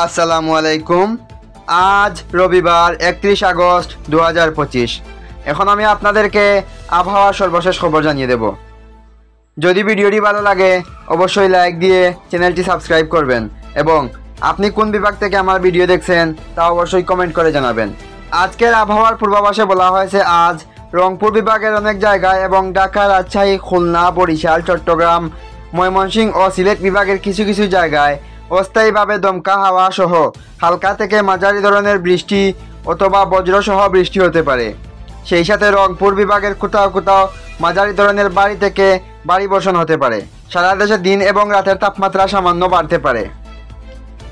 আসসালামু আলাইকুম। আজ রবিবার 31 আগস্ট 2025। এখন আমি আপনাদেরকে আবহাওয়ার সর্বশেষ খবর জানিয়ে দেব। যদি ভিডিওটি ভালো লাগে অবশ্যই লাইক দিয়ে চ্যানেলটি সাবস্ক্রাইব করবেন এবং আপনি কোন বিভাগ থেকে আমার ভিডিও দেখছেন তা অবশ্যই কমেন্ট করে জানাবেন। আজকের আবহাওয়ার পূর্বাভাসে বলা হয়েছে আজ রংপুর বিভাগের অনেক জায়গায় এবং ঢাকা, রাজশাহী, খুলনা, বরিশাল, চট্টগ্রাম, ময়মনসিংহ ও সিলেট বিভাগের কিছু কিছু জায়গায় অস্থায়ীভাবে দমকা হাওয়া সহ হালকা থেকে মাঝারি ধরনের বৃষ্টি অথবা বজ্রসহ বৃষ্টি হতে পারে। সেই সাথে রংপুর বিভাগের কোথাও কোথাও মাঝারি ধরনের ভারী থেকে ভারী বর্ষণ হতে পারে। সারা দেশে দিন এবং রাতের তাপমাত্রা সামান্য বাড়তে পারে।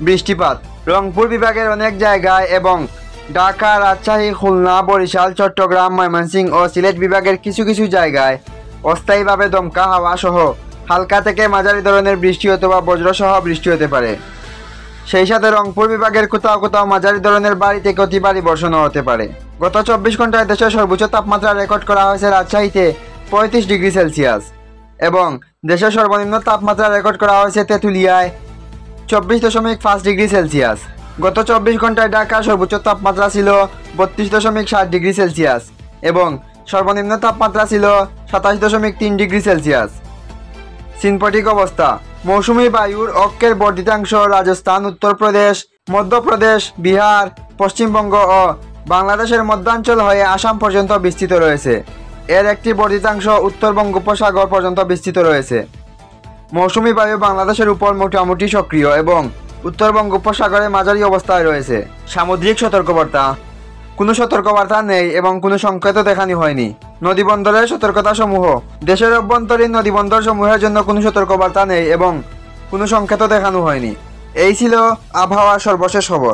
বৃষ্টিপাত রংপুর বিভাগের অনেক জায়গায় এবং ঢাকা, রাজশাহী, খুলনা, বরিশাল, চট্টগ্রাম, ময়মনসিংহ ও সিলেট বিভাগের কিছু কিছু জায়গায় অস্থায়ীভাবে দমকা হাওয়া সহ হালকা থেকে মাঝারি ধরনের বৃষ্টি অথবা বজ্রসহ বৃষ্টি হতে পারে। সেই সাথে রংপুর বিভাগের কোথাও কোথাও মাঝারি ধরনের ভারী থেকে অতি ভারী বর্ষণও হতে পারে। গত 24 ঘন্টায় দেশের সর্বোচ্চ তাপমাত্রা রেকর্ড করা হয়েছে রাজশাহীতে 35 ডিগ্রি সেলসিয়াস এবং দেশের সর্বনিম্ন তাপমাত্রা রেকর্ড করা হয়েছে তেঁতুলিয়ায় 24.5 ডিগ্রি সেলসিয়াস। গত 24 ঘন্টায় ঢাকার সর্বোচ্চ তাপমাত্রা ছিল 32.7 ডিগ্রি সেলসিয়াস এবং সর্বনিম্ন তাপমাত্রা ছিল 27.3 ডিগ্রি সেলসিয়াস। সিনপটিক অবস্থা মৌসুমী বায়ুর অক্ষের বর্ধিতাংশ রাজস্থান, উত্তরপ্রদেশ, মধ্যপ্রদেশ, বিহার, পশ্চিমবঙ্গ ও বাংলাদেশের মধ্যাঞ্চল হয়ে আসাম পর্যন্ত বিস্তৃত রয়েছে। এর একটি বর্ধিতাংশ উত্তর বঙ্গোপসাগর পর্যন্ত বিস্তৃত রয়েছে। মৌসুমী বায়ু বাংলাদেশের উপর মোটামুটি সক্রিয় এবং উত্তর বঙ্গোপসাগরে মাঝারি অবস্থায় রয়েছে। সামুদ্রিক সতর্কবার্তা কোনো সতর্কবার্তা নেই এবং কোনো সংকেতও দেখানো হয়নি। নদীবন্দরের সতর্কতা সমূহ দেশের অভ্যন্তরীণ নদীবন্দর সমূহের জন্য কোনো সতর্কবার্তা নেই এবং কোনো সংকেতও দেখানো হয়নি। এই ছিল আবহাওয়ার সর্বশেষ খবর।